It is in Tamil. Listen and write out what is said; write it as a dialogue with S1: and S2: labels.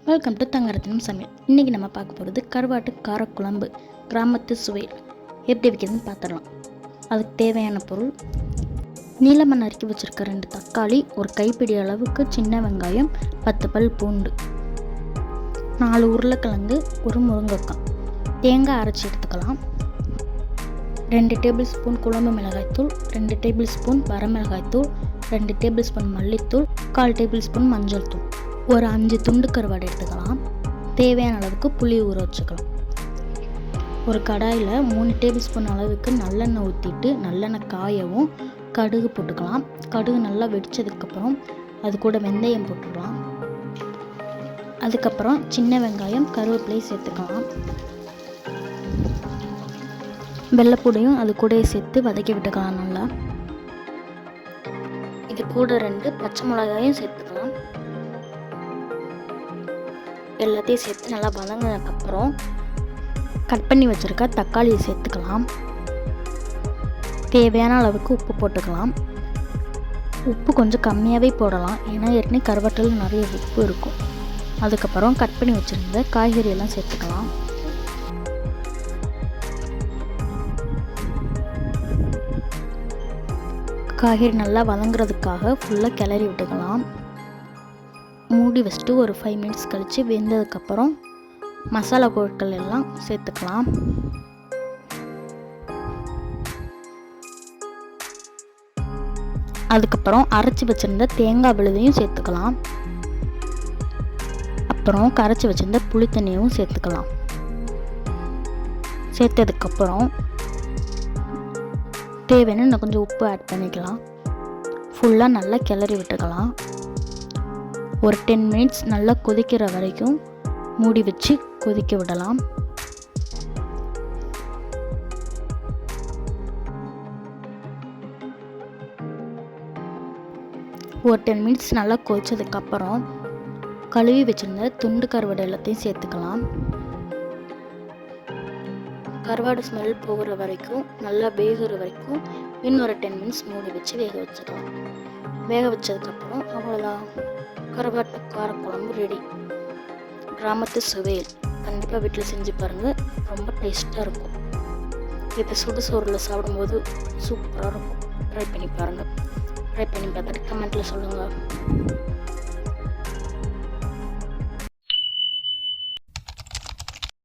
S1: வெல்கம் டு தங்கரத்தினம் சமையல். இன்றைக்கி நம்ம பார்க்க போகிறது கருவாட்டு காரக்குழம்பு கிராமத்து சுவையில் எப்படி வைக்கிறதுன்னு பார்த்துடலாம். அதுக்கு தேவையான பொருள்: நீளமாக நறுக்கி வச்சுருக்க 2 தக்காளி, ஒரு கைப்பிடி அளவுக்கு சின்ன வெங்காயம், 10 பல் பூண்டு, 4 உருளைக்கிழங்கு, ஒரு முருங்கைக்காய், தேங்காய் அரைச்சி எடுத்துக்கலாம். 2 டேபிள் ஸ்பூன் குழம்பு மிளகாய்த்தூள், 2 டேபிள் ஸ்பூன் வரமிளகாய்த்தூள், 2 டேபிள் ஸ்பூன் மல்லித்தூள், 1/4 டேபிள் ஸ்பூன் மஞ்சள் தூள், ஒரு 5 துண்டு கருவாடு எடுத்துக்கலாம். தேவையான அளவுக்கு புளி ஊற வச்சுக்கலாம். ஒரு கடாயில் 3 டேபிள் ஸ்பூன் அளவுக்கு நல்லெண்ணெய் ஊற்றிட்டு நல்லெண்ணெய் காயவும் கடுகு போட்டுக்கலாம். கடுகு நல்லா வெடித்ததுக்கப்புறம் அது கூட வெந்தயம் போட்டுக்கலாம். அதுக்கப்புறம் சின்ன வெங்காயம், கருவேப்பிலை சேர்த்துக்கலாம். வெள்ளைப்பூடையும் அது கூட சேர்த்து வதக்கி விட்டுக்கலாம். நல்லா இது கூட 2 பச்சை மிளகாயும் சேர்த்துக்கலாம். எல்லாத்தையும் சேர்த்து நல்லா வதங்கினதுக்கப்புறம் கட் பண்ணி வச்சுருக்க தக்காளியை சேர்த்துக்கலாம். தேவையான அளவுக்கு உப்பு போட்டுக்கலாம். உப்பு கொஞ்சம் கம்மியாகவே போடலாம், ஏன்னா ஏற்கனவே கருவாட்டில் நிறைய உப்பு இருக்கும். அதுக்கப்புறம் கட் பண்ணி வச்சுருந்த காய்கறியெல்லாம் சேர்த்துக்கலாம். காய்கறி நல்லா வதங்குறதுக்காக ஃபுல்லாக கிளறி விட்டுக்கலாம். மூடி வச்சுட்டு ஒரு 5 மினிட்ஸ் கழித்து வெந்ததுக்கப்புறம் மசாலா பொருட்கள் எல்லாம் சேர்த்துக்கலாம். அதுக்கப்புறம் அரைச்சி வச்சுருந்த தேங்காய் விழுதையும் சேர்த்துக்கலாம். அப்புறம் கரைச்சி வச்சுருந்த புளி தண்ணியும் சேர்த்துக்கலாம். சேர்த்ததுக்கப்புறம் தேவைன்னு இன்னும் கொஞ்சம் உப்பு ஆட் பண்ணிக்கலாம். ஃபுல்லாக நல்லா கிளறி விட்டுக்கலாம். ஒரு 10 மினிட்ஸ் நல்லா கொதிக்கிற வரைக்கும் மூடி வச்சு கொதிக்க விடலாம். ஒரு 10 மினிட்ஸ் நல்லா கொதிச்சதுக்கப்புறம் கழுவி வச்சுருந்த துண்டு கருவாடு எல்லாத்தையும் சேர்த்துக்கலாம். கருவாடு ஸ்மெல் போகிற வரைக்கும் நல்லா வேகிற வரைக்கும் இன்னொரு 10 மினிட்ஸ் மூடி வச்சு வேக வச்சுக்கலாம். வேக வச்சதுக்கப்புறம் அவ்வளோதான், கருவாட்டு காரக்குழம்பு ரெடி. கிராமத்து சுவையில் கண்டிப்பாக வீட்டில் செஞ்சு பாருங்கள், ரொம்ப டேஸ்ட்டாக இருக்கும். இதை சுடு சோறில் சாப்பிடும்போது சூப்பராக இருக்கும். ட்ரை பண்ணி பாருங்கள். ட்ரை பண்ணி பார்த்துட்டு கமெண்ட்டில் சொல்லுங்கள்.